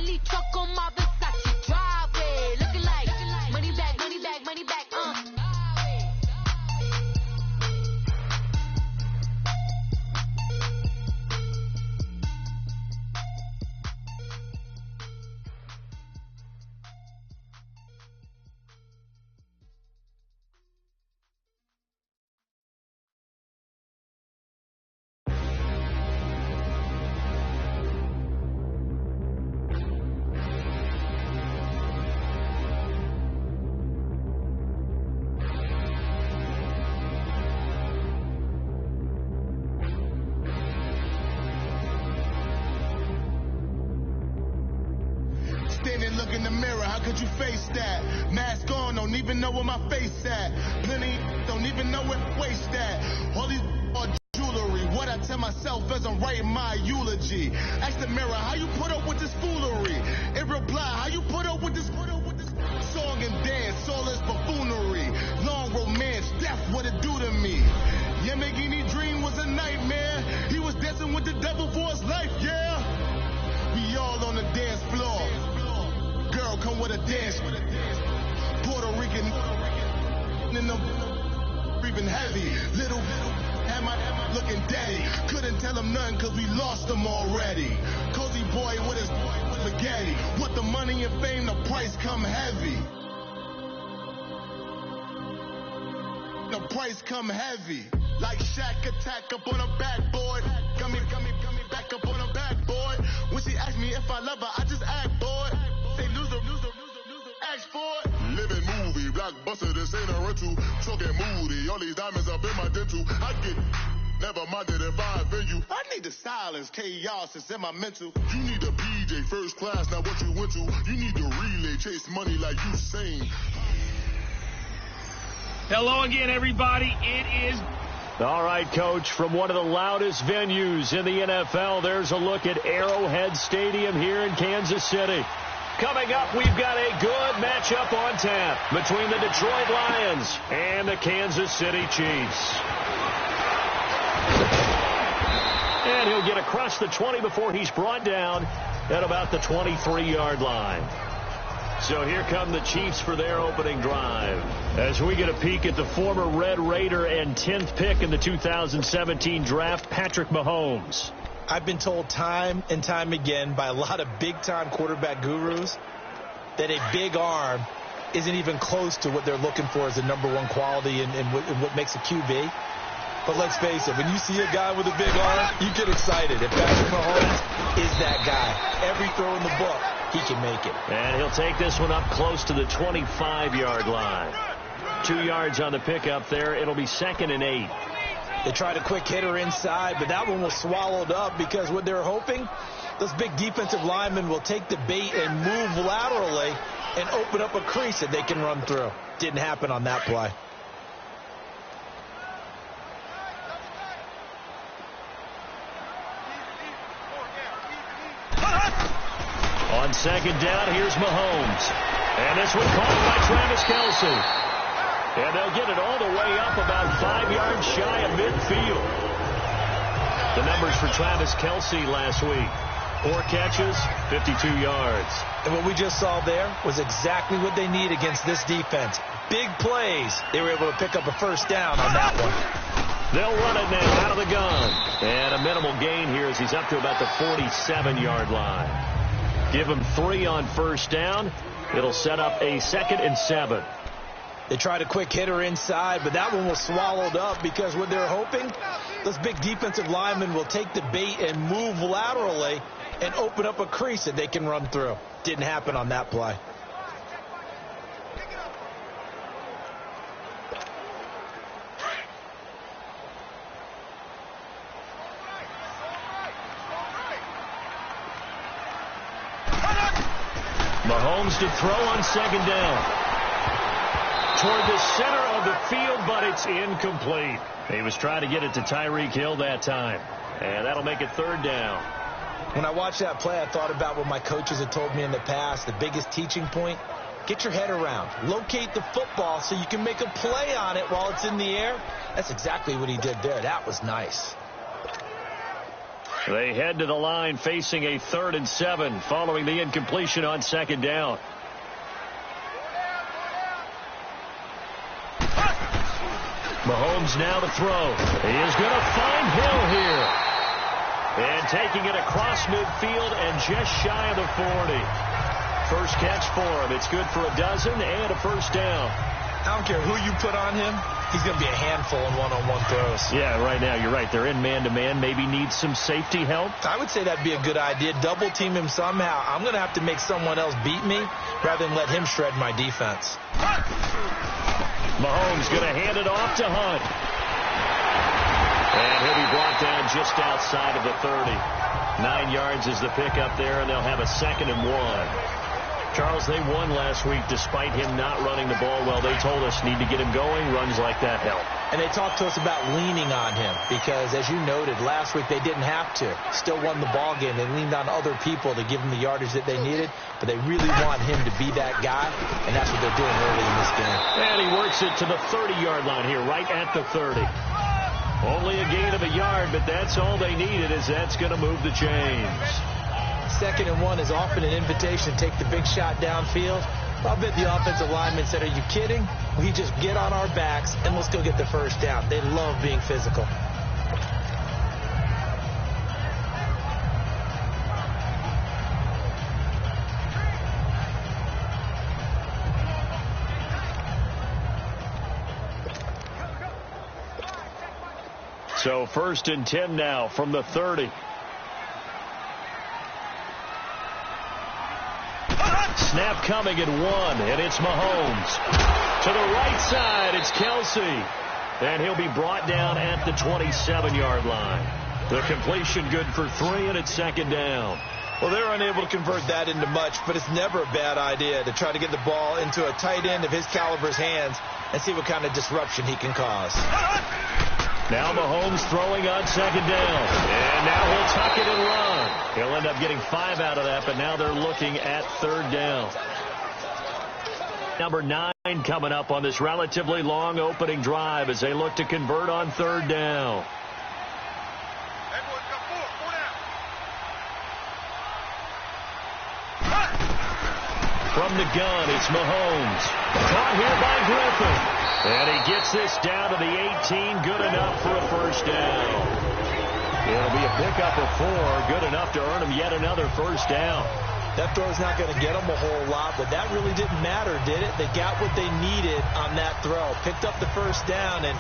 Bentley truck on my Versace driveway. Looking like money back, money back, money back, Standing, look in the mirror, how could you face that? Mask on, don't even know where my face at. Plenty don't even know where waist at. All these are jewelry. What I tell myself as I'm writing my eulogy. Ask the mirror, how you put up with this foolery? It reply, how you put up with this song and dance, all this buffoonery. Long romance, death, what it do to me? Yamagini dream was a nightmare. He was dancing with the devil for his life, yeah. We all on the dance floor. Girl, come with a dance. Puerto Rican in the breathing heavy. Little am I looking daddy. Couldn't tell him nothing cause we lost him already. Cozy boy with his spaghetti. With the money and fame, the price come heavy. The price come heavy. Like Shaq attack up on a backboard. Got me back up on a backboard. When she asked me if I love her, I just act bored. Say loser, ask for it. Living movie, blockbuster, this ain't a rental. Talking moody, all these diamonds up in my dental. I get never minded if I offend you. I need the silence, chaos is in my mental. You need a PJ first class, not what you went to. You need to relay, chase money like you sing. Hello again, everybody. It is... All right, Coach, from one of the loudest venues in the NFL, there's a look at Arrowhead Stadium here in Kansas City. Coming up, we've got a good matchup on tap between the Detroit Lions and the Kansas City Chiefs. And he'll get across the 20 before he's brought down at about the 23-yard line. So here come the Chiefs for their opening drive. As we get a peek at the former Red Raider and 10th pick in the 2017 draft, Patrick Mahomes. I've been told time and time again by a lot of big-time quarterback gurus that a big arm isn't even close to what they're looking for as a number one quality and what makes a QB. But let's face it, when you see a guy with a big arm, you get excited. If Patrick Mahomes is that guy, every throw in the book, he can make it. And he'll take this one up close to the 25-yard line. 2 yards on the pickup there. It'll be 2nd and 8. They tried a quick hitter inside, but that one was swallowed up because what they're hoping, those big defensive linemen will take the bait and move laterally and open up a crease that they can run through. Didn't happen on that play. On 2nd down, here's Mahomes. And this one caught by Travis Kelce. And they'll get it all the way up about 5 yards shy of midfield. The numbers for Travis Kelce last week. 4 catches, 52 yards. And what we just saw there was exactly what they need against this defense. Big plays. They were able to pick up a first down on that one. They'll run it now out of the gun. And a minimal gain here as he's up to about the 47-yard line. Give him 3 on first down. It'll set up a 2nd and 7. They tried a quick hitter inside, but that one was swallowed up because what they're hoping, those big defensive linemen will take the bait and move laterally and open up a crease that they can run through. Didn't happen on that play. Mahomes to throw on 2nd down. Toward the center of the field, but it's incomplete. He was trying to get it to Tyreek Hill that time. And that'll make it 3rd down. When I watched that play, I thought about what my coaches had told me in the past. The biggest teaching point, get your head around. Locate the football so you can make a play on it while it's in the air. That's exactly what he did there. That was nice. They head to the line facing a 3rd and 7 following the incompletion on 2nd down. Mahomes now to throw. He is going to find Hill here. And taking it across midfield and just shy of the 40. First catch for him. It's good for a dozen and a first down. I don't care who you put on him. He's going to be a handful in one-on-one throws. Yeah, right now, you're right. They're in man-to-man. Maybe needs some safety help. I would say that'd be a good idea. Double team him somehow. I'm going to have to make someone else beat me rather than let him shred my defense. Mahomes going to hand it off to Hunt. And he'll be brought down just outside of the 30. 9 yards is the pickup there, and they'll have a 2nd and 1. Charles, they won last week despite him not running the ball well. They told us need to get him going. Runs like that help. And they talked to us about leaning on him because, as you noted, last week they didn't have to. Still won the ball game. They leaned on other people to give them the yardage that they needed, but they really want him to be that guy, and that's what they're doing early in this game. And he works it to the 30-yard line here, right at the 30. Only a gain of a yard, but that's all they needed, as that's going to move the chains. 2nd and 1 is often an invitation to take the big shot downfield. I'll bet the offensive lineman said, are you kidding? We just get on our backs and let's go get the first down. They love being physical. So 1st and 10 now from the 30. Snap coming at 1, and it's Mahomes. To the right side, it's Kelsey. And he'll be brought down at the 27-yard line. The completion good for 3, and it's 2nd down. Well, they're unable to convert that into much, but it's never a bad idea to try to get the ball into a tight end of his caliber's hands and see what kind of disruption he can cause. Now Mahomes throwing on 2nd down. And now he'll tuck it and run. He'll end up getting 5 out of that, but now they're looking at 3rd down. Number 9 coming up on this relatively long opening drive as they look to convert on 3rd down. From the gun, it's Mahomes. Caught here by Griffin. And he gets this down to the 18, good enough for a first down. It'll be a pickup of 4, good enough to earn him yet another first down. That throw's not going to get them a whole lot, but that really didn't matter, did it? They got what they needed on that throw. Picked up the first down, and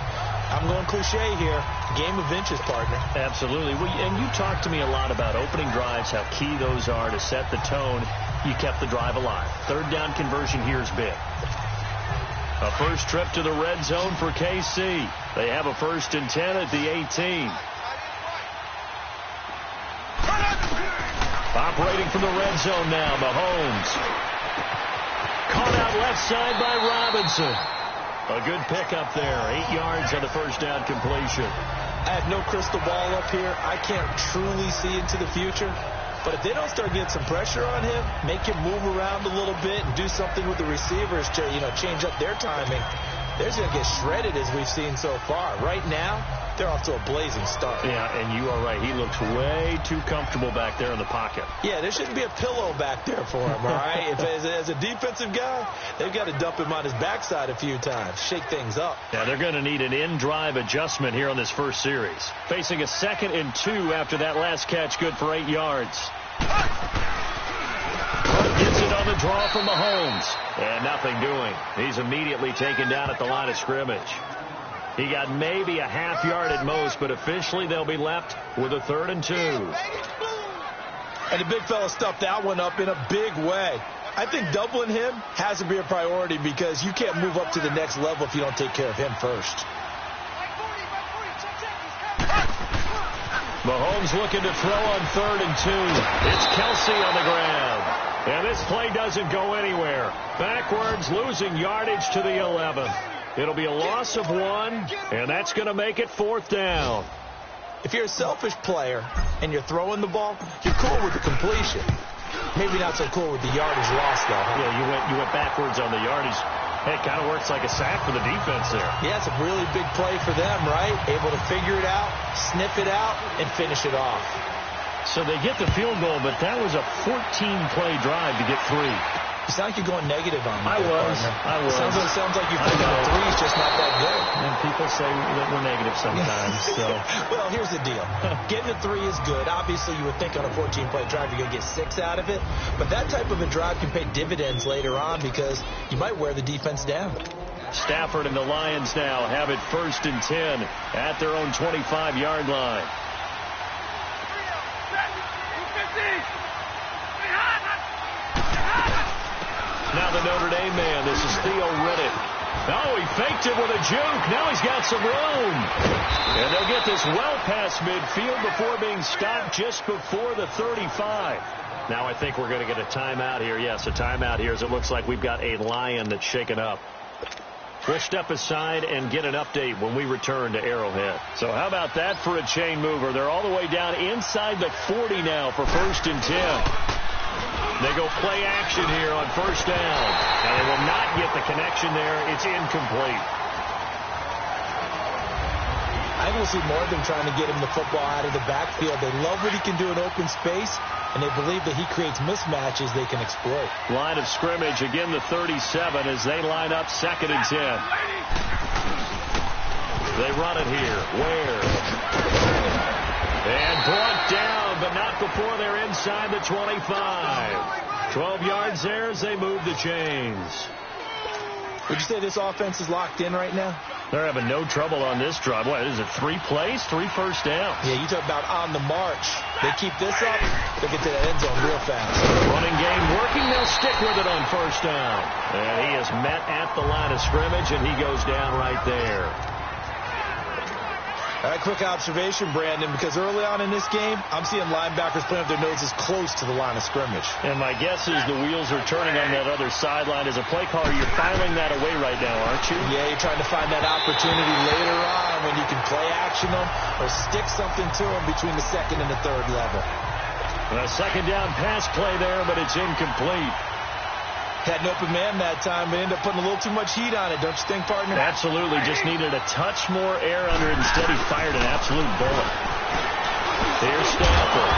I'm going cliche here. Game of inches, partner. Absolutely. Well, and you talked to me a lot about opening drives, how key those are to set the tone. You kept the drive alive. 3rd down conversion here is big. A first trip to the red zone for KC. They have a 1st and 10 at the 18. Operating from the red zone now, Mahomes. Caught out left side by Robinson. A good pickup there. 8 yards on the first down completion. I have no crystal ball up here. I can't truly see into the future. But if they don't start getting some pressure on him, make him move around a little bit and do something with the receivers to, change up their timing, they're going to get shredded as we've seen so far. Right now, they're off to a blazing start. Yeah, and you are right. He looks way too comfortable back there in the pocket. Yeah, there shouldn't be a pillow back there for him, all right? As a defensive guy, they've got to dump him on his backside a few times, shake things up. Yeah, they're going to need an in-drive adjustment here on this first series. Facing a 2nd and 2 after that last catch, good for 8 yards. Gets it on the draw from Mahomes. And nothing doing. He's immediately taken down at the line of scrimmage. He got maybe a half yard at most, but officially they'll be left with a 3rd and 2. And the big fella stuffed that one up in a big way. I think doubling him has to be a priority because you can't move up to the next level if you don't take care of him first. Mahomes looking to throw on 3rd and 2. It's Kelsey on the ground. And this play doesn't go anywhere. Backwards, losing yardage to the 11. It'll be a loss of 1, and that's going to make it 4th down. If you're a selfish player and you're throwing the ball, you're cool with the completion. Maybe not so cool with the yardage loss, though. Huh? Yeah, you went backwards on the yardage. Hey, it kind of works like a sack for the defense there. Yeah, it's a really big play for them, right? Able to figure it out, sniff it out, and finish it off. So they get the field goal, but that was a 14-play drive to get 3. You sound like you're going negative on me. I was. Sounds like you think that 3 is just not that good. And people say that we're negative sometimes. So. Well, here's the deal. Getting a 3 is good. Obviously, you would think on a 14-play drive you're going to get 6 out of it. But that type of a drive can pay dividends later on because you might wear the defense down. Stafford and the Lions now have it 1st and 10 at their own 25-yard line. Now the Notre Dame man, this is Theo Riddick. Oh, he faked it with a juke. Now he's got some room. And they'll get this well past midfield before being stopped just before the 35. Now I think we're going to get a timeout here. Yes, a timeout here as it looks like we've got a Lion that's shaken up. We'll step aside and get an update when we return to Arrowhead. So how about that for a chain mover? They're all the way down inside the 40 now for 1st and 10. They go play action here on 1st down. And they will not get the connection there. It's incomplete. I will see more of them trying to get him the football out of the backfield. They love what he can do in open space, and they believe that he creates mismatches they can exploit. Line of scrimmage, again the 37 as they line up 2nd and 10. They run it here. Where? And brought down, but not before they're inside the 25. 12 yards there as they move the chains. Would you say this offense is locked in right now? They're having no trouble on this drive. What is it, 3 plays, 3 first downs? Yeah, you talk about on the march. They keep this up, they'll get to the end zone real fast. Running game working, they'll stick with it on 1st down. And he is met at the line of scrimmage, and he goes down right there. All right, quick observation, Brandon, because early on in this game, I'm seeing linebackers playing up their noses close to the line of scrimmage. And my guess is the wheels are turning on that other sideline. As a play caller, you're filing that away right now, aren't you? Yeah, you're trying to find that opportunity later on when you can play action them or stick something to them between the 2nd and the 3rd level. A 2nd down pass play there, but it's incomplete. Had an open man that time, but ended up putting a little too much heat on it, don't you think, partner? Absolutely. Just needed a touch more air under it. Instead, he fired an absolute bullet. Here's Stafford.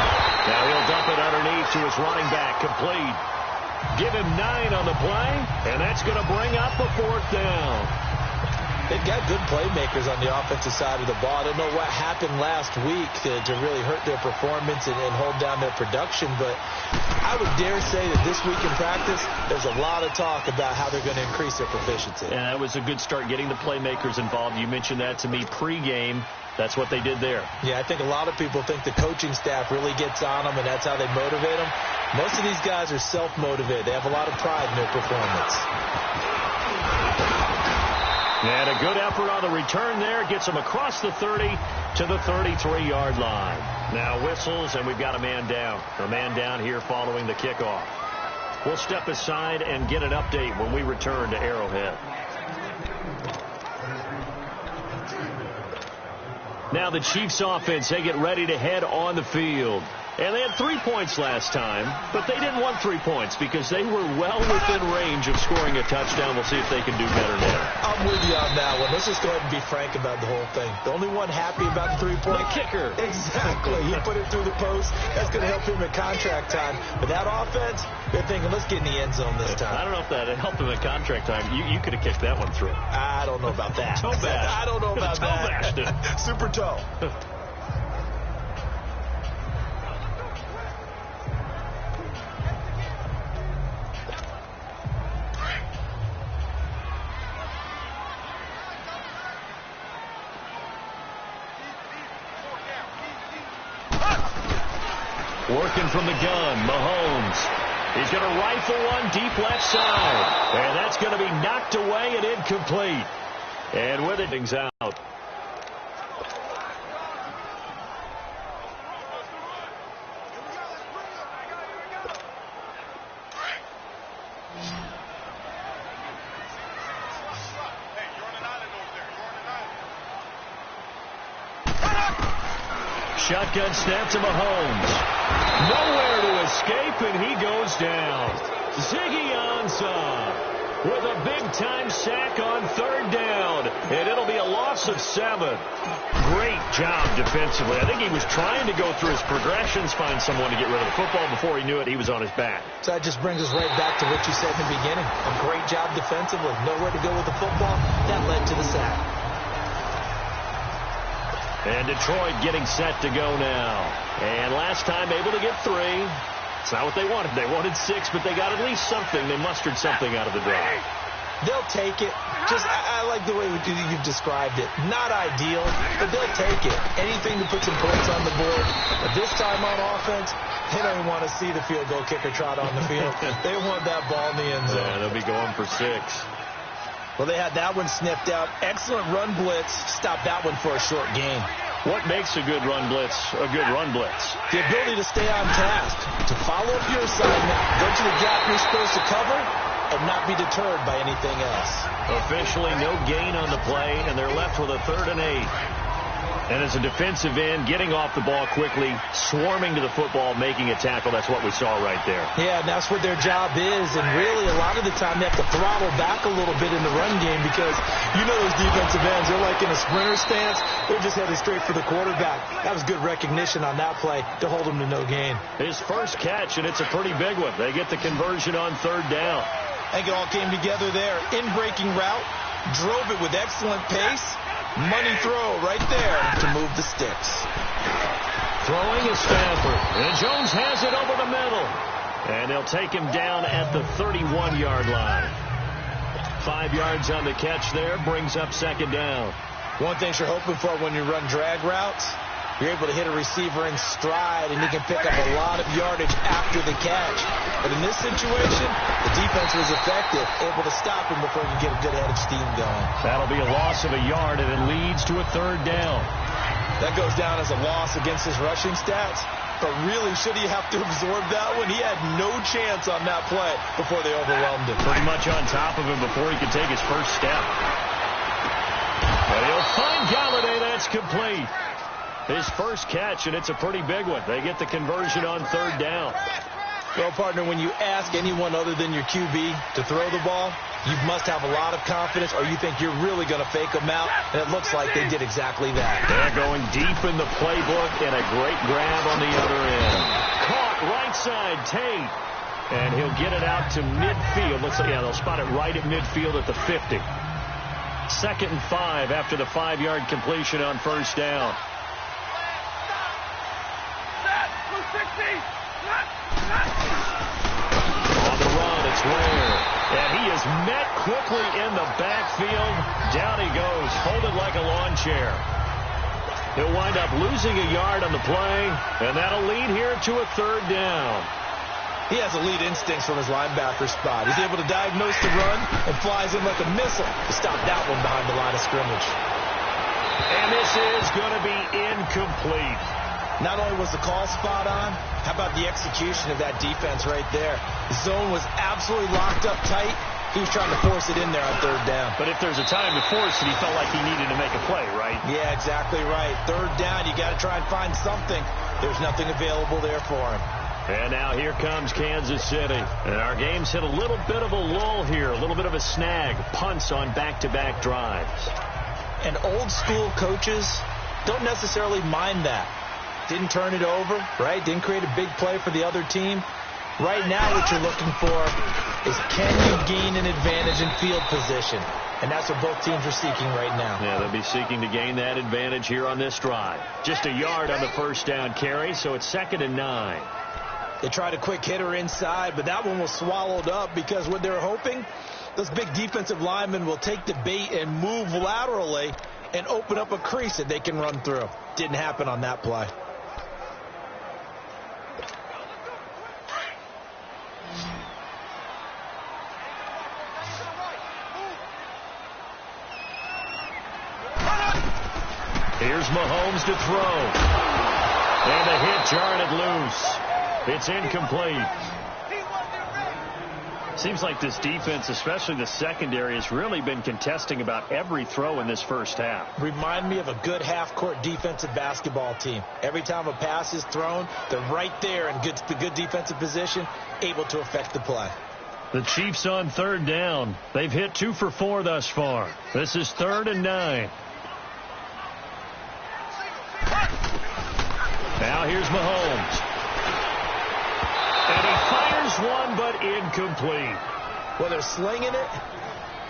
Now he'll dump it underneath to his running back. Complete. Give him 9 on the play, and that's going to bring up a 4th down. They've got good playmakers on the offensive side of the ball. I don't know what happened last week to really hurt their performance and hold down their production, but I would dare say that this week in practice, there's a lot of talk about how they're going to increase their proficiency. And that was a good start, getting the playmakers involved. You mentioned that to me pregame. That's what they did there. Yeah, I think a lot of people think the coaching staff really gets on them, and that's how they motivate them. Most of these guys are self-motivated. They have a lot of pride in their performance. And a good effort on the return there. Gets them across the 30 to the 33-yard line. Now whistles, and we've got a man down. A man down here following the kickoff. We'll step aside and get an update when we return to Arrowhead. Now the Chiefs offense, they get ready to head on the field. And they had 3 points last time, but they didn't want 3 points because they were well within range of scoring a touchdown. We'll see if they can do better now. I'm with you on that one. Let's just go ahead and be frank about the whole thing. The only one happy about the 3-point kicker. Exactly. He put it through the post. That's going to help him at contract time. But that offense, they're thinking, let's get in the end zone this time. I don't know if that helped him at contract time. You could have kicked that one through. I don't know about that. Toe bash. I don't know about that. Toe bashed it. Super toe. Working from the gun, Mahomes. He's going to rifle one deep left side. And that's going to be knocked away and incomplete. And with it, things out. Shotgun snap to Mahomes. Nowhere to escape, and he goes down. Ziggy Ansah. with a big-time sack on third down, and it'll be a loss of 7. Great job defensively. I think he was trying to go through his progressions, find someone to get rid of the football. Before he knew it, he was on his back. So that just brings us right back to what you said in the beginning. A great job defensively. Nowhere to go with the football. That led to the sack. And Detroit getting set to go now. And last time able to get 3. It's not what they wanted. They wanted 6, but they got at least something. They mustered something out of the drive. They'll take it. I like the way you've described it. Not ideal, but they'll take it. Anything to put some points on the board. But this time on offense, they don't even want to see the field goal kicker trot on the field. They want that ball in the end zone. Yeah, they'll be going for 6. Well, they had that one sniffed out. Excellent run blitz. Stopped that one for a short gain. What makes a good run blitz a good run blitz? The ability to stay on task, to follow up your assignment, go to the gap you're supposed to cover, and not be deterred by anything else. Officially no gain on the play, and they're left with a 3rd and 8. And as a defensive end, getting off the ball quickly, swarming to the football, making a tackle, that's what we saw right there. Yeah, and that's what their job is. And really, a lot of the time, they have to throttle back a little bit in the run game because you know those defensive ends, they're like in a sprinter stance. They're just headed straight for the quarterback. That was good recognition on that play to hold him to no gain. His first catch, and it's a pretty big one. They get the conversion on 3rd down. I think it all came together there. In-breaking route, drove it with excellent pace. Money throw right there to move the sticks. Throwing is Stafford. And Jones has it over the middle. And they'll take him down at the 31-yard line. 5 yards on the catch there. Brings up 2nd down. One thing you're hoping for when you run drag routes, you're able to hit a receiver in stride, and he can pick up a lot of yardage after the catch. But in this situation, the defense was effective, able to stop him before he could get a good head of steam going. That'll be a loss of a yard, and it leads to a 3rd down. That goes down as a loss against his rushing stats. But really, should he have to absorb that one? He had no chance on that play before they overwhelmed him. Pretty much on top of him before he could take his first step. But he'll find Galladay. That's complete. His first catch, and it's a pretty big one. They get the conversion on 3rd down. Well, partner, when you ask anyone other than your QB to throw the ball, you must have a lot of confidence, or you think you're really going to fake them out, and it looks like they did exactly that. They're going deep in the playbook, and a great grab on the other end. Caught right side, Tate. And he'll get it out to midfield. Looks like, yeah, they'll spot it right at midfield at the 50. 2nd and 5 after the 5-yard completion on 1st down. On the run, it's Ware. And he is met quickly in the backfield. Down he goes, folded like a lawn chair. He'll wind up losing a yard on the play, and that'll lead here to a 3rd down. He has elite instincts from his linebacker spot. He's able to diagnose the run and flies in like a missile to stop that one behind the line of scrimmage. And this is going to be incomplete. Not only was the call spot on, how about the execution of that defense right there? The zone was absolutely locked up tight. He was trying to force it in there on 3rd down. But if there's a time to force it, he felt like he needed to make a play, right? Yeah, exactly right. 3rd down, you got to try and find something. There's nothing available there for him. And now here comes Kansas City. And our game's hit a little bit of a lull here, a little bit of a snag. Punts on back-to-back drives. And old-school coaches don't necessarily mind that. Didn't turn it over, right? Didn't create a big play for the other team. Right now what you're looking for is can you gain an advantage in field position? And that's what both teams are seeking right now. Yeah, they'll be seeking to gain that advantage here on this drive. Just a yard on the 1st down carry, so it's 2nd and 9. They tried a quick hitter inside, but that one was swallowed up because what they're hoping, those big defensive linemen will take the bait and move laterally and open up a crease that they can run through. Didn't happen on that play. Here's Mahomes to throw. And the hit jarred it loose. It's incomplete. Seems like this defense, especially the secondary, has really been contesting about every throw in this first half. Remind me of a good half-court defensive basketball team. Every time a pass is thrown, they're right there in good defensive position, able to affect the play. The Chiefs on third down. They've hit 2 for 4 thus far. This is 3rd and 9. Now here's Mahomes. And he fires one, but incomplete. Well, they're slinging it.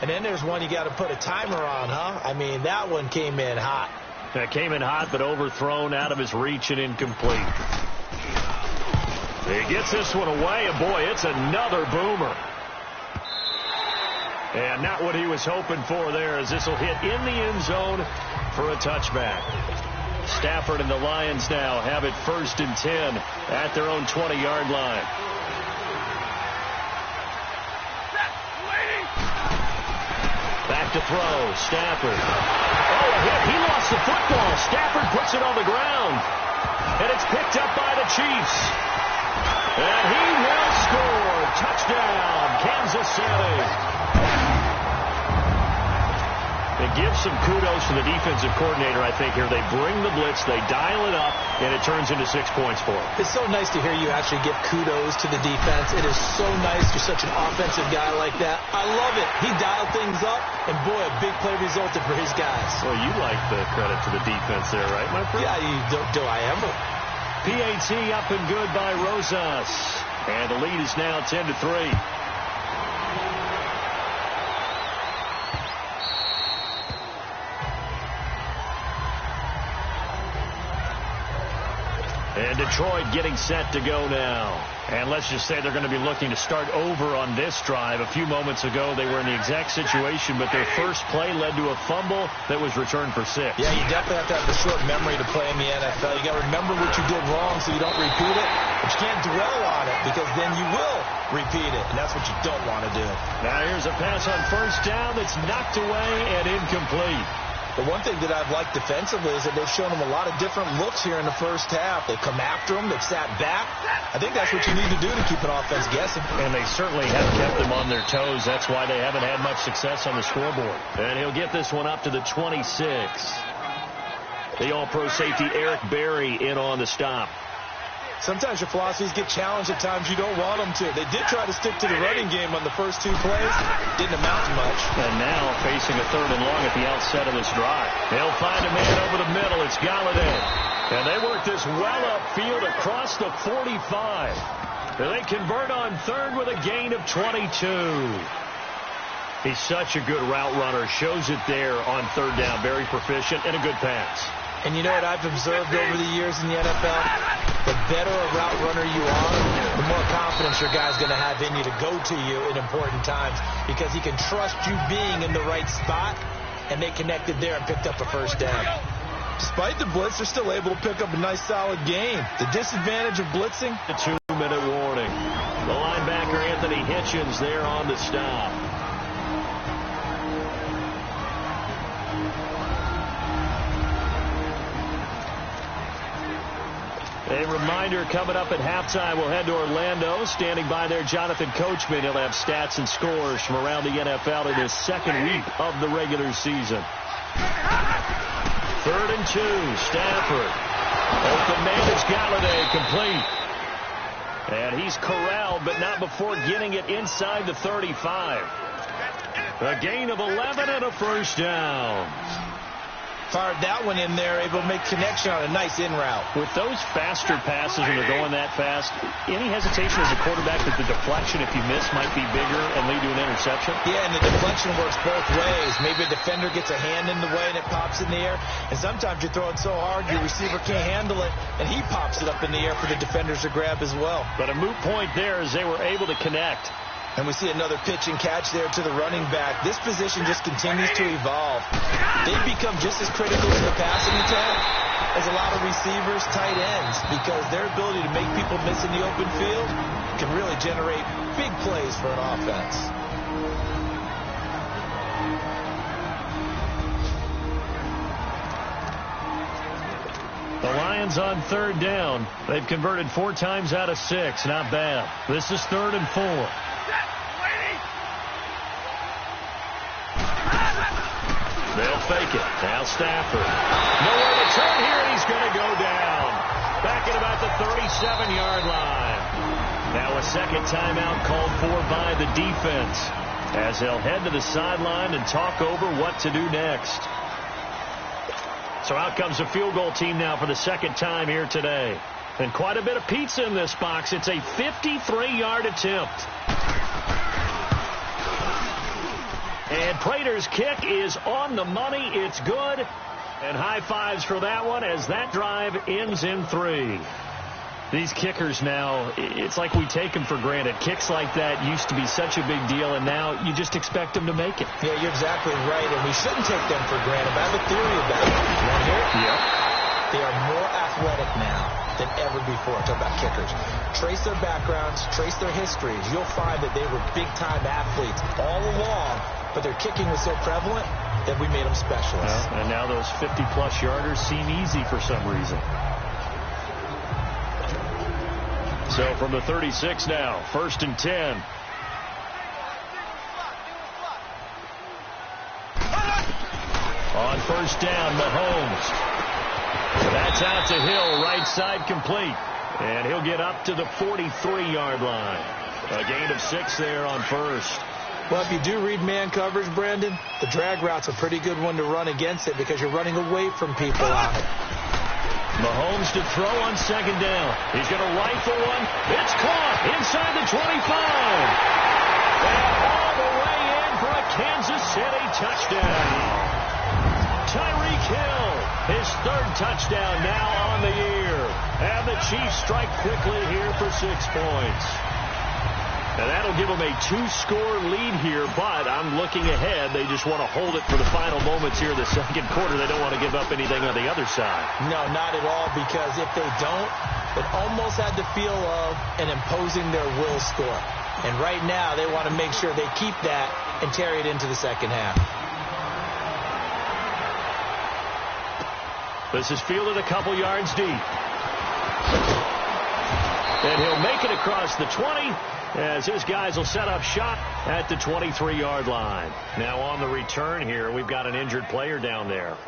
And then there's one you got to put a timer on, huh? I mean, that one came in hot. That came in hot, but overthrown, out of his reach, and incomplete. He gets this one away, and boy, it's another boomer. And not what he was hoping for there, as this will hit in the end zone for a touchback. Stafford and the Lions now have it 1st and 10 at their own 20-yard line. Back to throw. Stafford. Oh, a hit. He lost the football. Stafford puts it on the ground. And it's picked up by the Chiefs. And he will score. Touchdown, Kansas City. It gives some kudos to the defensive coordinator, I think, here. They bring the blitz, they dial it up, and it turns into 6 points for them. It's so nice to hear you actually give kudos to the defense. It is so nice. You're such an offensive guy like that. I love it. He dialed things up, and boy, a big play resulted for his guys. Well, you like the credit to the defense there, right, my friend? Yeah, do I ever. PAT up and good by Rosas. And the lead is now 10-3. And Detroit getting set to go now. And let's just say they're going to be looking to start over on this drive. A few moments ago, they were in the exact situation, but their first play led to a fumble that was returned for 6. Yeah, you definitely have to have the short memory to play in the NFL. You got to remember what you did wrong so you don't repeat it. But you can't dwell on it because then you will repeat it, and that's what you don't want to do. Now here's a pass on 1st down that's knocked away and incomplete. The one thing that I've liked defensively is that they've shown them a lot of different looks here in the first half. They've come after them. They've sat back. I think that's what you need to do to keep an offense guessing. And they certainly have kept them on their toes. That's why they haven't had much success on the scoreboard. And he'll get this one up to the 26. The all-pro safety Eric Berry in on the stop. Sometimes your philosophies get challenged at times you don't want them to. They did try to stick to the running game on the first 2 plays. Didn't amount to much. And now facing a 3rd and long at the outset of this drive. They'll find a man over the middle. It's Galladay. And they work this well upfield across the 45. And they convert on 3rd with a gain of 22. He's such a good route runner. Shows it there on 3rd down. Very proficient and a good pass. And you know what I've observed over the years in the NFL? The better a route runner you are, the more confidence your guy's going to have in you to go to you in important times because he can trust you being in the right spot, and they connected there and picked up a 1st down. Despite the blitz, they're still able to pick up a nice, solid gain. The disadvantage of blitzing? A 2-minute warning. The linebacker, Anthony Hitchens, there on the stop. A reminder, coming up at halftime, we'll head to Orlando. Standing by there, Jonathan Coachman. He'll have stats and scores from around the NFL in his 2nd week of the regular season. 3rd and 2, Stafford. Open man is Galladay, complete. And he's corralled, but not before getting it inside the 35. A gain of 11 and a 1st down. Fired that one in there, able to make connection on a nice in route. With those faster passes when they're going that fast, any hesitation as a quarterback that the deflection, if you miss, might be bigger and lead to an interception? Yeah, and the deflection works both ways. Maybe a defender gets a hand in the way and it pops in the air. And sometimes you throw it so hard your receiver can't handle it, and he pops it up in the air for the defenders to grab as well. But a moot point there as they were able to connect. And we see another pitch and catch there to the running back. This position just continues to evolve. They've become just as critical to the passing attack as a lot of receivers, tight ends, because their ability to make people miss in the open field can really generate big plays for an offense. The Lions on 3rd down. They've converted 4 times out of 6. Not bad. This is 3rd and 4. They'll fake it. Now Stafford. Nowhere to turn here, and he's going to go down. Back at about the 37-yard line. Now a second timeout called for by the defense as they'll head to the sideline and talk over what to do next. So out comes the field goal team now for the second time here today. And quite a bit of pizza in this box. It's a 53-yard attempt. And Prater's kick is on the money. It's good. And high fives for that one as that drive ends in 3. These kickers now, it's like we take them for granted. Kicks like that used to be such a big deal, and now you just expect them to make it. Yeah, you're exactly right, and we shouldn't take them for granted. But I have a theory about it. You want to hear it? Yep. They are more athletic now than ever before. Talk about kickers. Trace their backgrounds, trace their histories. You'll find that they were big-time athletes all along, but their kicking was so prevalent that we made them specialists. Well, and now those 50-plus yarders seem easy for some reason. So from the 36 now, 1st and 10. On 1st down, Mahomes. That's out to Hill, right side complete. And he'll get up to the 43-yard line. A gain of 6 there on 1st. Well, if you do read man coverage, Brandon, the drag route's a pretty good one to run against it because you're running away from people on it. Mahomes to throw on 2nd down. He's going to rifle one. It's caught inside the 25. And all the way in for a Kansas City touchdown. Tyreek Hill, his 3rd touchdown now on the year. And the Chiefs strike quickly here for 6 points. And that'll give them a 2-score lead here, but I'm looking ahead. They just want to hold it for the final moments here in the 2nd quarter. They don't want to give up anything on the other side. No, not at all, because if they don't, it almost had the feel of an imposing their will score. And right now, they want to make sure they keep that and carry it into the 2nd half. This is fielded a couple yards deep. And he'll make it across the 20. As his guys will set up shop at the 23-yard line. Now on the return here, we've got an injured player down there.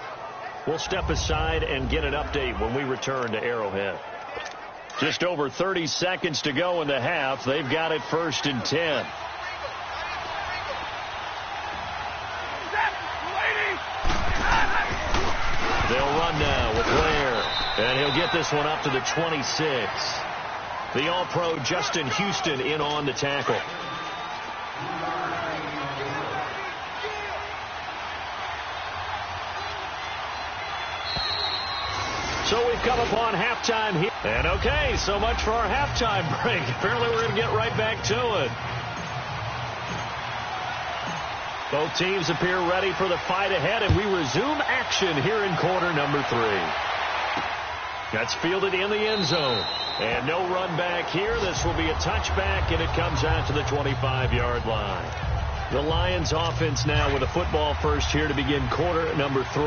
We'll step aside and get an update when we return to Arrowhead. Just over 30 seconds to go in the half. They've got it 1st and 10. They'll run now with Ware. And he'll get this one up to the 26. The All-Pro Justin Houston in on the tackle. So we've come upon halftime here. And okay, so much for our halftime break. Apparently we're going to get right back to it. Both teams appear ready for the fight ahead, and we resume action here in quarter number 3. That's fielded in the end zone. And no run back here. This will be a touchback, and it comes out to the 25-yard line. The Lions offense now with a football first here to begin quarter number 3.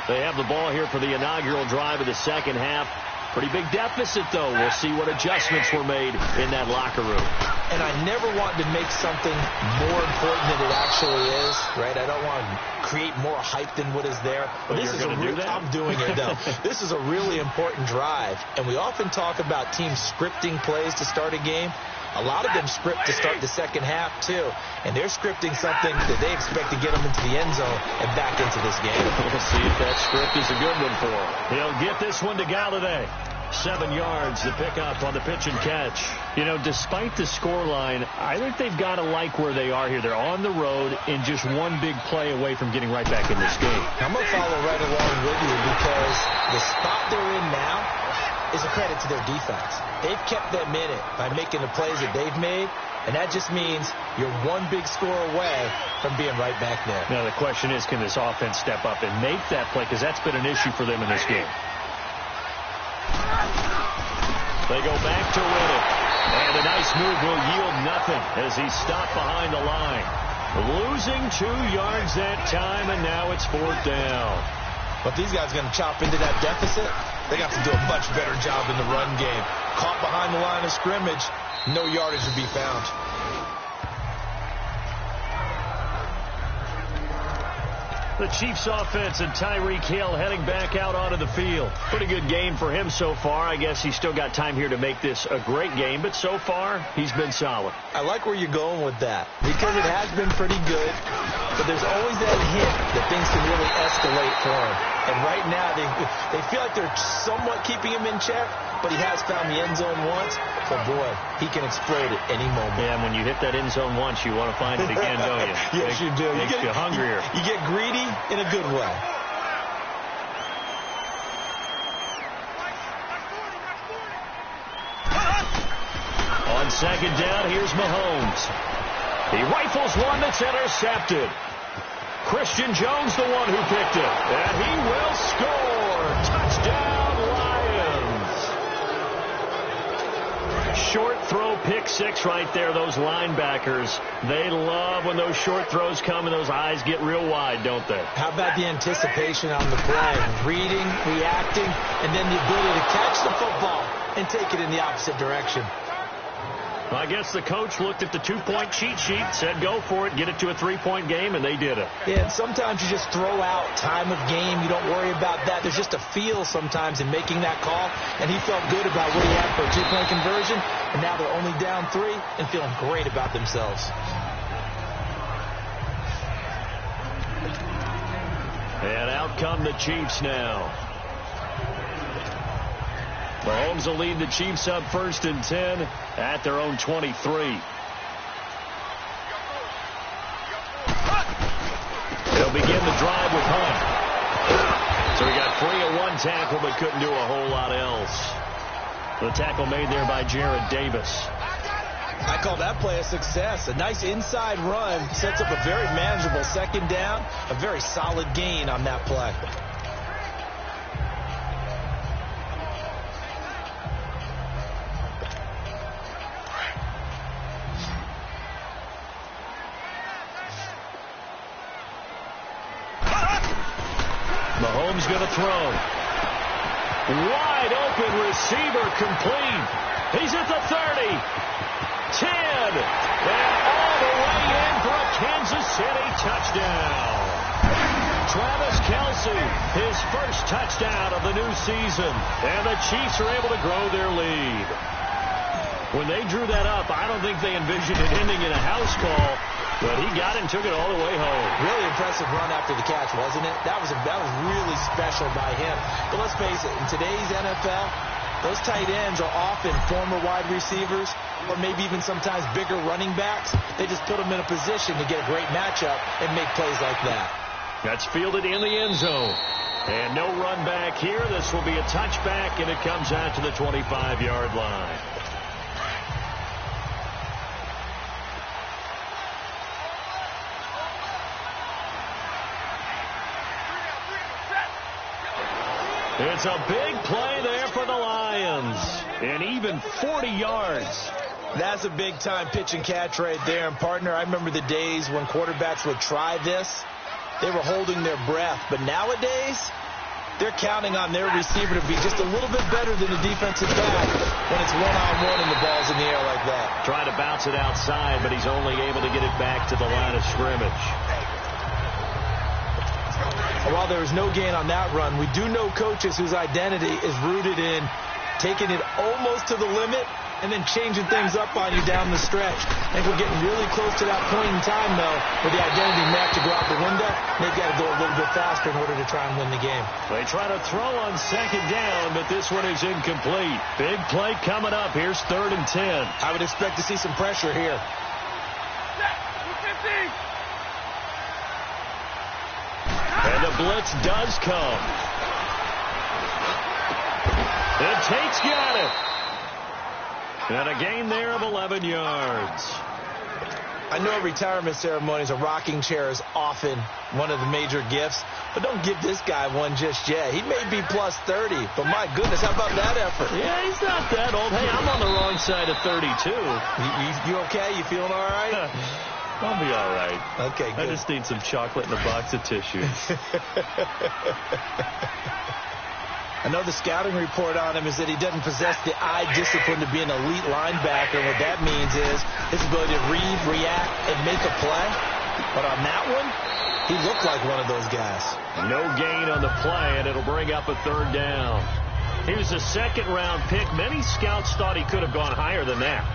They have the ball here for the inaugural drive of the 2nd half. Pretty big deficit, though. We'll see what adjustments were made in that locker room. And I never want to make something more important than it actually is, right? I don't want to create more hype than what is there. But this is I'm doing it, though. This is a really important drive, and we often talk about teams scripting plays to start a game. A lot of them script to start the 2nd half, too. And they're scripting something that they expect to get them into the end zone and back into this game. We'll see if that script is a good one for him. He'll get this one to Galladay. 7 yards to pick up on the pitch and catch. You know, despite the scoreline, I think they've got to like where they are here. They're on the road and just one big play away from getting right back in this game. I'm going to follow right along with you because the spot they're in now is a credit to their defense. They've kept them in it by making the plays that they've made, and that just means you're one big score away from being right back there. Now the question is, can this offense step up and make that play? Because that's been an issue for them in this game. They go back to win it. And a nice move will yield nothing as he's stopped behind the line. Losing 2 yards that time, and now it's 4th down. But these guys are going to chop into that deficit. They got to do a much better job in the run game. Caught behind the line of scrimmage, no yardage would be found. The Chiefs offense and Tyreek Hill heading back out onto the field. Pretty good game for him so far. I guess he's still got time here to make this a great game, but so far, he's been solid. I like where you're going with that because it has been pretty good, but there's always that hint that things can really escalate for him. And right now, they feel like they're somewhat keeping him in check, but he has found the end zone once. So, boy, he can explode at any moment. Yeah, and when you hit that end zone once, you want to find it again, don't you? Yes, you do. Makes you hungrier. You get greedy in a good way. On second down, here's Mahomes. He rifles one that's intercepted. Christian Jones, the one who picked it. And he will score. Touchdown, Lions. Short throw, pick six right there. Those linebackers, they love when those short throws come and those eyes get real wide, don't they? How about the anticipation on the play? Reading, reacting, and then the ability to catch the football and take it in the opposite direction. Well, I guess the coach looked at the two-point cheat sheet, said go for it, get it to a three-point game, and they did it. Yeah, and sometimes you just throw out time of game. You don't worry about that. There's just a feel sometimes in making that call, and he felt good about what he had for a two-point conversion, and now they're only down 3 and feeling great about themselves. And out come the Chiefs now. Mahomes will lead the Chiefs up 1st and 10 at their own 23. They'll begin the drive with Hunt. So he got free of one tackle but couldn't do a whole lot else. The tackle made there by Jared Davis. I call that play a success. A nice inside run sets up a very manageable second down. A very solid gain on that play. Mahomes going to throw. Wide open receiver complete. He's at the 30. 10. And all the way in for a Kansas City touchdown. Travis Kelce, his first touchdown of the new season. And the Chiefs are able to grow their lead. When they drew that up, I don't think they envisioned it ending in a house call. But he got it and took it all the way home. Really impressive run after the catch, wasn't it? That was really special by him. But let's face it, in today's NFL, those tight ends are often former wide receivers or maybe even sometimes bigger running backs. They just put them in a position to get a great matchup and make plays like that. That's fielded in the end zone. And no run back here. This will be a touchback, and it comes out to the 25-yard line. It's a big play there for the Lions. And even 40 yards. That's a big-time pitch and catch right there. And, partner, I remember the days when quarterbacks would try this. They were holding their breath. But nowadays, they're counting on their receiver to be just a little bit better than the defensive back when it's one-on-one and the ball's in the air like that. Trying to bounce it outside, but he's only able to get it back to the line of scrimmage. While there was no gain on that run, we do know coaches whose identity is rooted in taking it almost to the limit and then changing things up on you down the stretch. I think we're getting really close to that point in time, though, where the identity may have to go out the window. They've got to go a little bit faster in order to try and win the game. They try to throw on second down, but this one is incomplete. Big play coming up. Here's 3rd and 10. I would expect to see some pressure here. And the blitz does come. And Tate's got it. And a gain there of 11 yards. I know a retirement ceremony is a rocking chair is often one of the major gifts, but don't give this guy one just yet. He may be plus 30, but my goodness, how about that effort? Yeah, he's not that old. Hey, I'm on the wrong side of 32. You okay? You feeling all right? I'll be all right. Okay, good. I just need some chocolate and a box of tissue. I know the scouting report on him is that he doesn't possess the eye discipline to be an elite linebacker. What that means is his ability to read, react, and make a play. But on that one, he looked like one of those guys. No gain on the play, and it'll bring up a third down. He was a second-round pick. Many scouts thought he could have gone higher than that.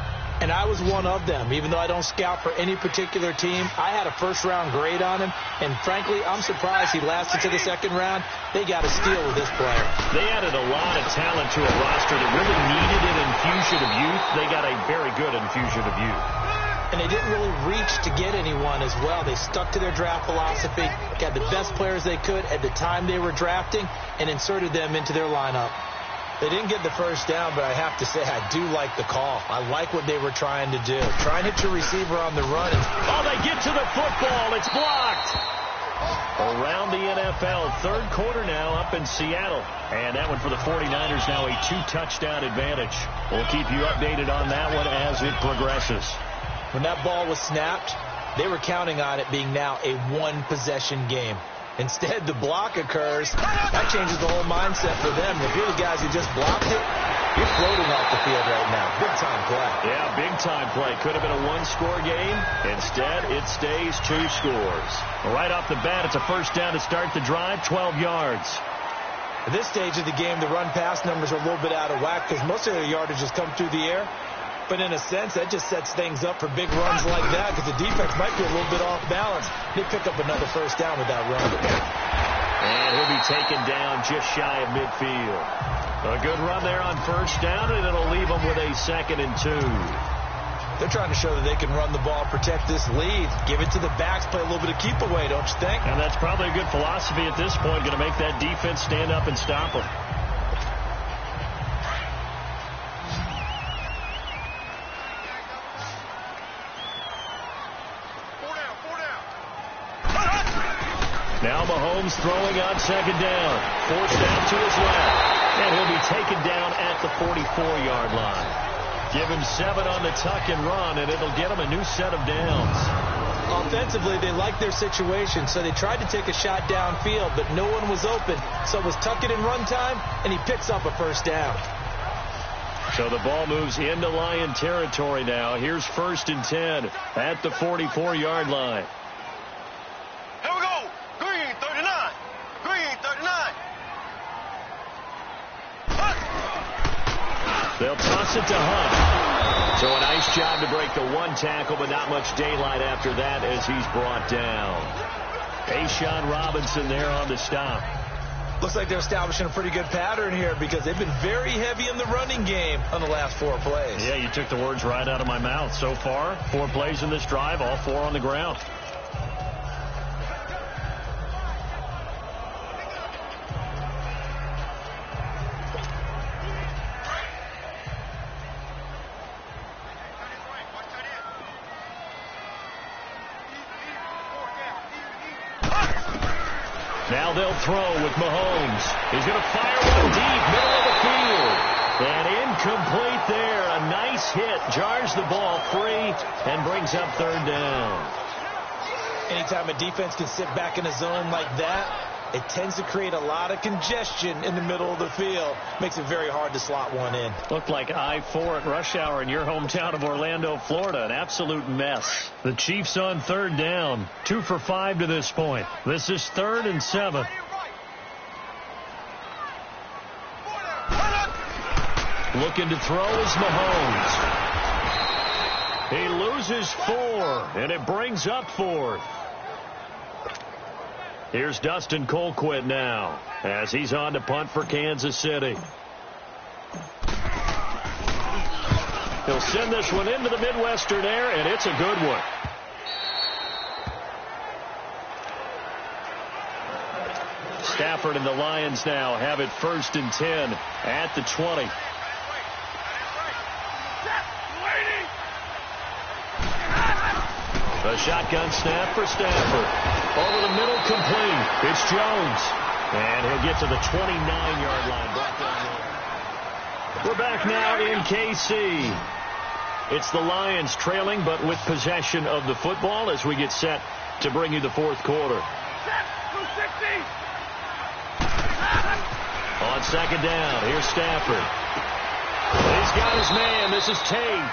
And I was one of them. Even though I don't scout for any particular team, I had a first-round grade on him. And frankly, I'm surprised he lasted to the second round. They got a steal with this player. They added a lot of talent to a roster that really needed an infusion of youth. They got a very good infusion of youth. And they didn't really reach to get anyone as well. They stuck to their draft philosophy, got the best players they could at the time they were drafting, and inserted them into their lineup. They didn't get the first down, but I have to say I do like the call. I like what they were trying to do. Try and hit your receiver on the run. Oh, they get to the football. It's blocked. Around the NFL, third quarter now up in Seattle. And that one for the 49ers, now a 2-touchdown advantage. We'll keep you updated on that one as it progresses. When that ball was snapped, they were counting on it being now a one-possession game. Instead, the block occurs. That changes the whole mindset for them. If you're the guys who just blocked it, you're floating off the field right now. Big-time play. Yeah, big-time play. Could have been a one-score game. Instead, it stays 2 scores. Right off the bat, it's a first down to start the drive, 12 yards. At this stage of the game, the run-pass numbers are a little bit out of whack because most of their yardage has come through the air. But in a sense, that just sets things up for big runs like that because the defense might be a little bit off balance. They pick up another first down with that run. And he'll be taken down just shy of midfield. A good run there on first down, and it'll leave them with a 2nd and 2. They're trying to show that they can run the ball, protect this lead, give it to the backs, play a little bit of keep away, don't you think? And that's probably a good philosophy at this point, going to make that defense stand up and stop them. Now Mahomes throwing on second down. Forced out to his left. And he'll be taken down at the 44-yard line. Give him 7 on the tuck and run, and it'll get him a new set of downs. Offensively, they liked their situation, so they tried to take a shot downfield, but no one was open. So it was tuck it and run time, and he picks up a first down. So the ball moves into Lion territory now. Here's 1st and 10 at the 44-yard line. They'll toss it to Hunt. So a nice job to break the 1 tackle, but not much daylight after that as he's brought down. A'Shawn Robinson there on the stop. Looks like they're establishing a pretty good pattern here because they've been very heavy in the running game on the last 4 plays. Yeah, you took the words right out of my mouth. So far, 4 plays in this drive, all 4 on the ground. Now they'll throw with Mahomes. He's going to fire one deep, middle of the field. And incomplete there. A nice hit. Jars the ball free and brings up 3rd down. Anytime a defense can sit back in a zone like that, it tends to create a lot of congestion in the middle of the field. Makes it very hard to slot one in. Looked like I-4 at rush hour in your hometown of Orlando, Florida. An absolute mess. The Chiefs on 3rd down. 2 for 5 to this point. This is 3rd and 7. Looking to throw is Mahomes. He loses 4, and it brings up 4th. Here's Dustin Colquitt now as he's on to punt for Kansas City. He'll send this one into the Midwestern air, and it's a good one. Stafford and the Lions now have it 1st and 10 at the 20. A shotgun snap for Stafford. Over the middle, complete. It's Jones. And he'll get to the 29-yard line. Brought down there. We're back now in KC. It's the Lions trailing, but with possession of the football as we get set to bring you the 4th quarter. On second down, here's Stafford. He's got his man. This is Tate.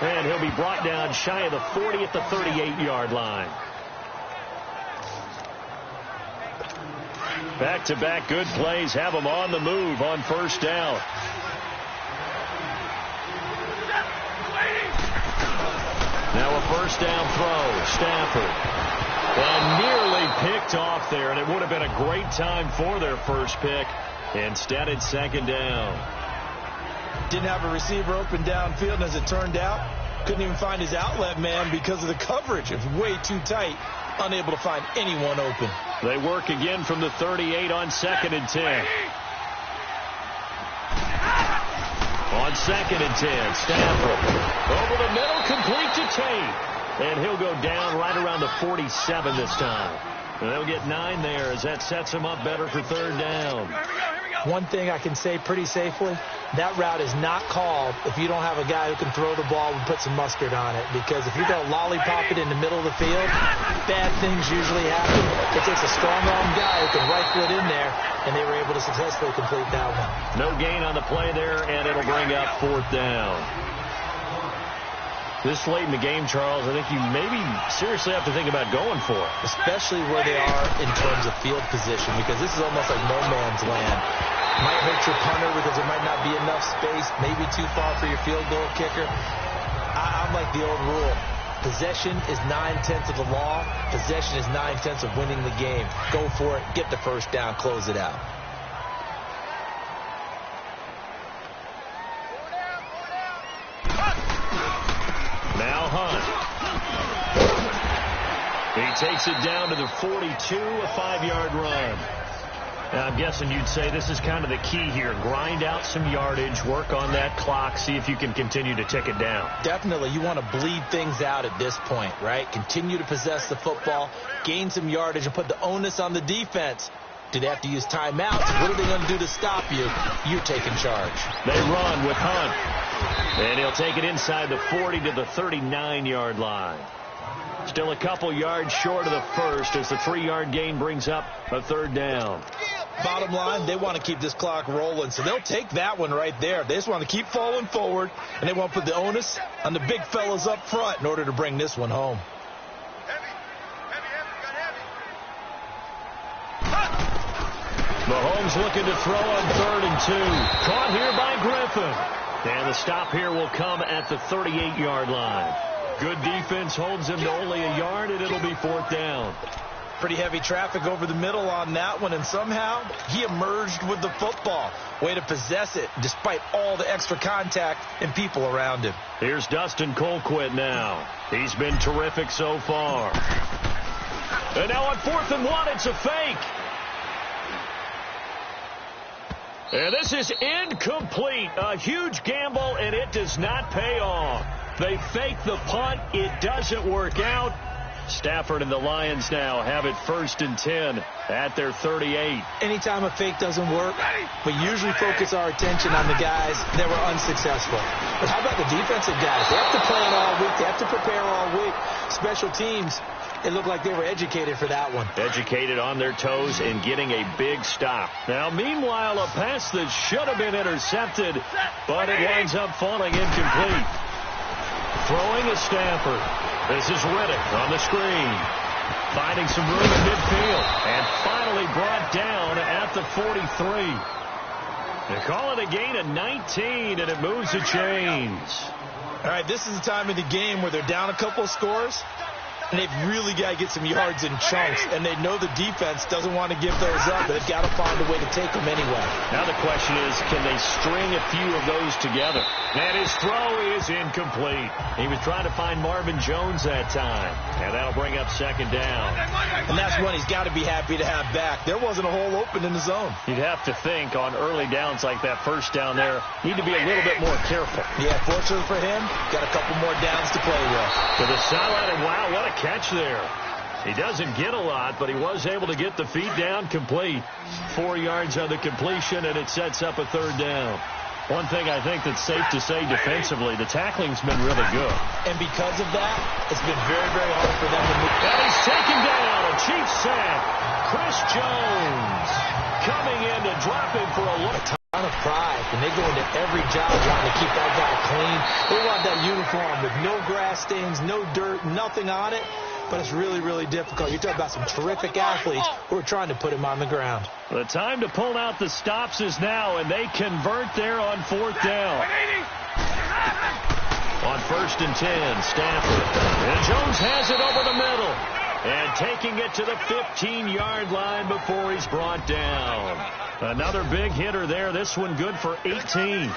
And he'll be brought down shy of the 40 at the 38-yard line. Back-to-back good plays have them on the move on first down. Now a first down throw. Stafford. And nearly picked off there, and it would have been a great time for their first pick. Instead, it's second down. Didn't have a receiver open downfield, and as it turned out, couldn't even find his outlet man because of the coverage. It was way too tight, unable to find anyone open. They work again from the 38 on 2nd and 10. On 2nd and 10, Stafford over the middle, complete to Tate. And he'll go down right around the 47 this time. And they'll get 9 there as that sets him up better for third down. One thing I can say pretty safely, that route is not called if you don't have a guy who can throw the ball and put some mustard on it. Because if you're going to lollipop it in the middle of the field, bad things usually happen. It takes a strong-arm guy who can rifle it in there, and they were able to successfully complete that one. No gain on the play there, and it'll bring up 4th down. This late in the game, Charles, I think you maybe seriously have to think about going for it. Especially where they are in terms of field position, because this is almost like no man's land. Might hurt your punter because there might not be enough space, maybe too far for your field goal kicker. I'm like the old rule. Possession is 9/10 of the law. Possession is 9/10 of winning the game. Go for it. Get the first down. Close it out. Now Hunt. He takes it down to the 42, a 5-yard run. Now, I'm guessing you'd say this is kind of the key here. Grind out some yardage, work on that clock, see if you can continue to tick it down. Definitely. You want to bleed things out at this point, right? Continue to possess the football, gain some yardage, and put the onus on the defense. Do they have to use timeouts? What are they going to do to stop you? You're taking charge. They run with Hunt. And he'll take it inside the 40 to the 39-yard line. Still a couple yards short of the first as the 3-yard gain brings up a third down. Bottom line, they want to keep this clock rolling, so they'll take that one right there. They just want to keep falling forward, and they want to put the onus on the big fellas up front in order to bring this one home. Mahomes looking to throw on 3rd and 2. Caught here by Griffin. And the stop here will come at the 38-yard line. Good defense holds him to only a yard, and it'll be 4th down. Pretty heavy traffic over the middle on that one, and somehow he emerged with the football. Way to possess it despite all the extra contact and people around him. Here's Dustin Colquitt now. He's been terrific so far. And now on 4th and 1, it's a fake. And this is incomplete. A huge gamble, and it does not pay off. They fake the punt. It doesn't work out. Stafford and the Lions now have it 1st and 10 at their 38. Anytime a fake doesn't work, we usually focus our attention on the guys that were unsuccessful. But how about the defensive guys? They have to plan all week. They have to prepare all week. Special teams, it looked like they were educated for that one. Educated on their toes and getting a big stop. Now, meanwhile, a pass that should have been intercepted, but it winds up falling incomplete. Throwing is Stafford. This is Riddick on the screen. Finding some room in midfield. And finally brought down at the 43. They call it a gain of 19, and it moves the chains. All right, this is the time of the game where they're down a couple of scores, and they've really got to get some yards in chunks, and they know the defense doesn't want to give those up, but they've got to find a way to take them anyway. Now the question is, can they string a few of those together? And his throw is incomplete. He was trying to find Marvin Jones that time, and that'll bring up 2nd down. And that's one he's got to be happy to have back. There wasn't a hole open in the zone. You'd have to think on early downs like that first down there, need to be a little bit more careful. Yeah, fortunately for him, got a couple more downs to play with. To the sideline, and wow, what a catch there. He doesn't get a lot, but he was able to get the feet down complete. 4 yards on the completion, and it sets up a 3rd down. One thing I think that's safe to say defensively, the tackling's been really good. And because of that, it's been very, very hard for them to move. And he's taken down. A cheap sack. Chris Jones coming in to drop him for a look. A ton of pride. And they go into every job trying to keep that guy clean. They want that uniform with no grass stains, no dirt, nothing on it. but it's really, really difficult. You're talking about some terrific athletes who are trying to put him on the ground. The time to pull out the stops is now, and they convert there on 4th down. On 1st and 10, Stafford. And Jones has it over the middle. And taking it to the 15-yard line before he's brought down. Another big hitter there. This one good for 18.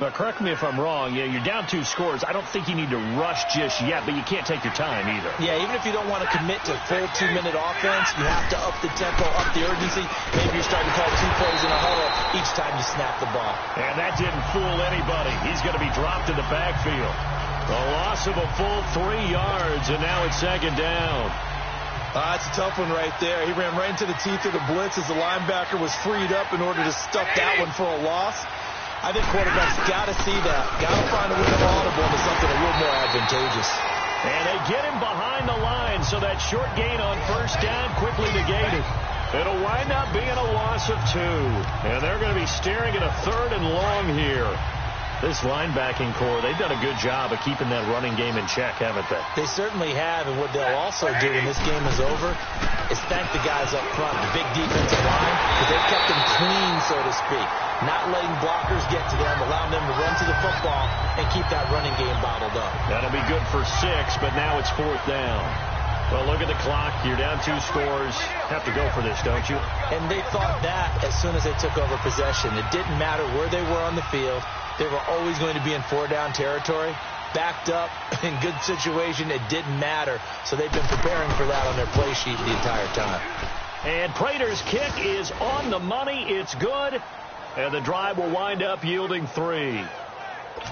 But correct me if I'm wrong. Yeah, you're down 2 scores. I don't think you need to rush just yet, but you can't take your time either. Yeah, even if you don't want to commit to full 2-minute offense, you have to up the tempo, up the urgency. Maybe you're starting to call 2 plays in a huddle each time you snap the ball. And that didn't fool anybody. He's going to be dropped in the backfield. A loss of a full 3 yards, and now it's 2nd down. That's a tough one right there. He ran right into the teeth of the blitz as the linebacker was freed up in order to stuff that one for a loss. I think quarterbacks got to see that. Got to find a way to audible into something a little more advantageous. And they get him behind the line, so that short gain on 1st down quickly negated. It'll wind up being a loss of 2. And they're going to be staring at a 3rd and long here. This linebacking core, they've done a good job of keeping that running game in check, haven't they? They certainly have, and what they'll also do when this game is over is thank the guys up front, the big defensive line, because they've kept them clean, so to speak. Not letting blockers get to them, allowing them to run to the football and keep that running game bottled up. That'll be good for 6, but now it's 4th down. Well, look at the clock. You're down 2 scores. Have to go for this, don't you? And they thought that as soon as they took over possession. It didn't matter where they were on the field. They were always going to be in 4-down territory. Backed up, in good situation, it didn't matter. So they've been preparing for that on their play sheet the entire time. And Prater's kick is on the money. It's good. And the drive will wind up yielding 3.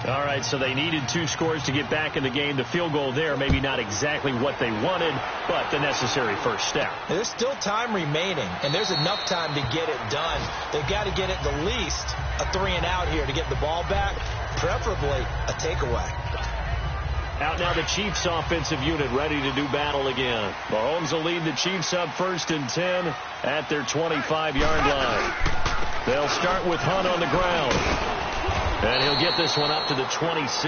All right, so they needed 2 scores to get back in the game. The field goal there, maybe not exactly what they wanted, but the necessary first step. There's still time remaining, and there's enough time to get it done. They've got to get at the least a 3-and-out here to get the ball back, preferably a takeaway. Out now the Chiefs offensive unit ready to do battle again. Mahomes will lead the Chiefs up 1st and 10 at their 25-yard line. They'll start with Hunt on the ground. And he'll get this one up to the 26.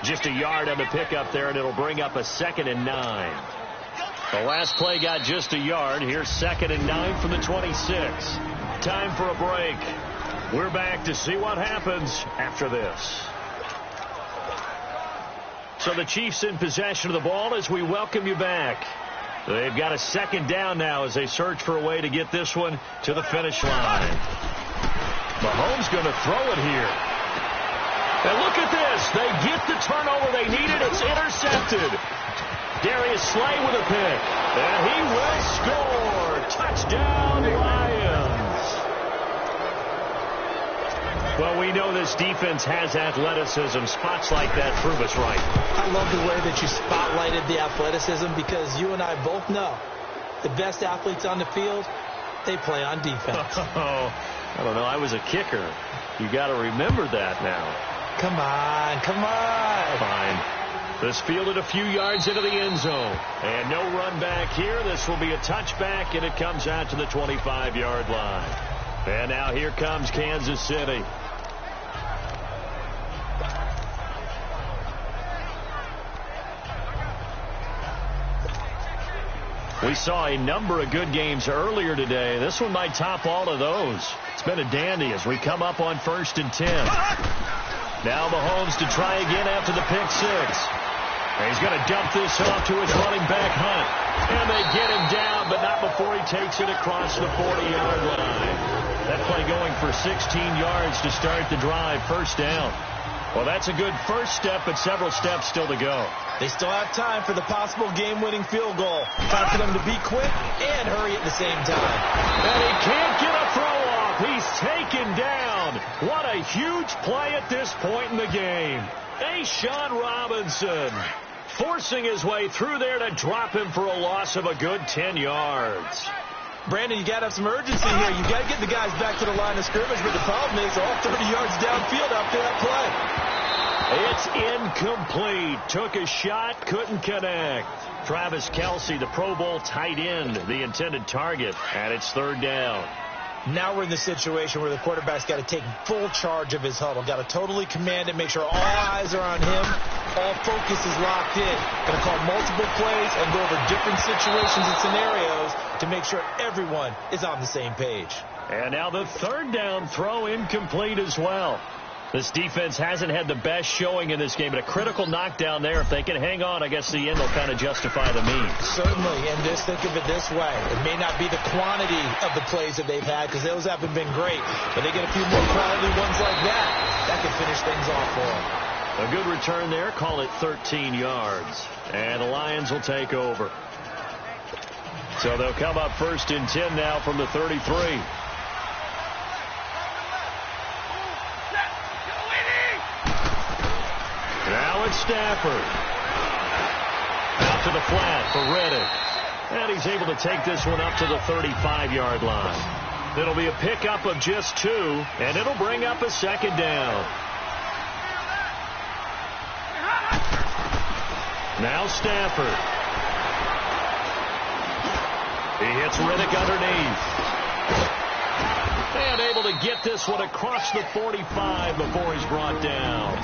Just a yard on the pickup there, and it'll bring up a 2nd and 9. The last play got just a yard. Here's 2nd and 9 from the 26. Time for a break. We're back to see what happens after this. So the Chiefs in possession of the ball as we welcome you back. They've got a 2nd down now as they search for a way to get this one to the finish line. Mahomes going to throw it here. And look at this. They get the turnover they needed. It's intercepted. Darius Slay with a pick. And he will score. Touchdown, Lions. Well, we know this defense has athleticism. Spots like that prove us right. I love the way that you spotlighted the athleticism because you and I both know the best athletes on the field, they play on defense. I don't know. I was a kicker. You got to remember that now. Come on. Come on. Fine. This fielded a few yards into the end zone. And no run back here. This will be a touchback, and it comes out to the 25-yard line. And now here comes Kansas City. We saw a number of good games earlier today. This one might top all of those. It's been a dandy as we come up on 1st and 10. Now Mahomes to try again after the pick 6. And he's going to dump this off to his running back, Hunt. And they get him down, but not before he takes it across the 40-yard line. That play going for 16 yards to start the drive. 1st down. Well, that's a good first step, but several steps still to go. They still have time for the possible game-winning field goal. Time for them to be quick and hurry at the same time. And he can't get a throw off. He's taken down. What a huge play at this point in the game. A'Shawn Robinson forcing his way through there to drop him for a loss of a good 10 yards. Brandon, you got to have some urgency here. You got to get the guys back to the line of scrimmage, but the problem is all 30 yards downfield after that play. It's incomplete. Took a shot, couldn't connect. Travis Kelce, the Pro Bowl tight end, the intended target, and it's 3rd down. Now we're in the situation where the quarterback's got to take full charge of his huddle. Got to totally command it, make sure all eyes are on him. All focus is locked in. Going to call multiple plays and go over different situations and scenarios to make sure everyone is on the same page. And now the third down throw incomplete as well. This defense hasn't had the best showing in this game, but a critical knockdown there. If they can hang on, I guess the end will kind of justify the means. Certainly, and just think of it this way. It may not be the quantity of the plays that they've had because those haven't been great, but they get a few more quality ones like that. That can finish things off for them. A good return there. Call it 13 yards. And the Lions will take over. So they'll come up 1st and 10 now from the 33. Now it's Stafford. Out to the flat for Reddick. And he's able to take this one up to the 35-yard line. It'll be a pickup of just 2, and it'll bring up a 2nd down. Now Stafford. He hits Reddick underneath. And able to get this one across the 45 before he's brought down.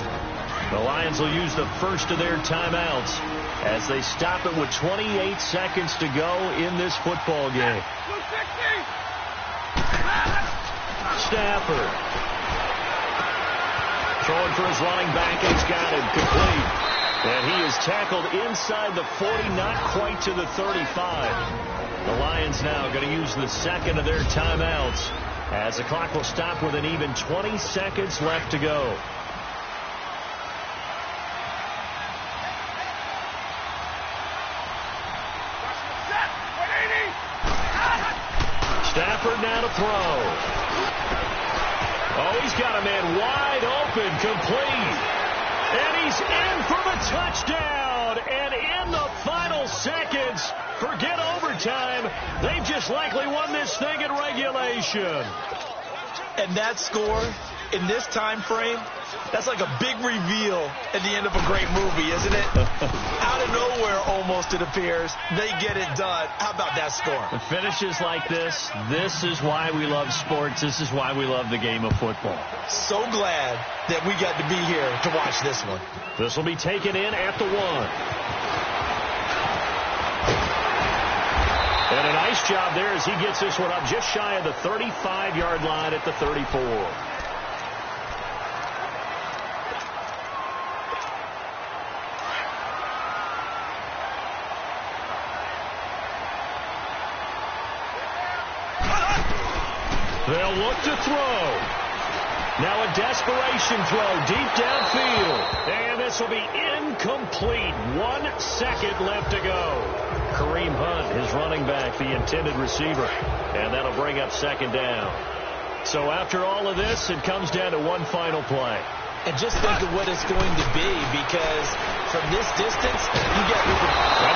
The Lions will use the first of their timeouts as they stop it with 28 seconds to go in this football game. Stafford. Throwing for his running back, and he's got him complete. And he is tackled inside the 40, not quite to the 35. The Lions now going to use the second of their timeouts as the clock will stop with an even 20 seconds left to go. Stafford now to throw. Oh, he's got a man wide open, complete. And he's in for the touchdown. And in the final seconds, forget overtime, they've just likely won this thing in regulation. And that score in this time frame, that's like a big reveal at the end of a great movie, isn't it? Out of nowhere, almost, it appears, they get it done. How about that score? The finishes like this is why we love sports. This is why we love the game of football. So glad that we got to be here to watch this one. This will be taken in at the 1. And a nice job there as he gets this one up just shy of the 35-yard line at the 34. They'll look to throw. Now a desperation throw deep downfield. And this will be incomplete. 1 second left to go. Kareem Hunt, his running back, the intended receiver. And that'll bring up 2nd down. So after all of this, it comes down to one final play. And just think of what it's going to be, because from this distance, you get...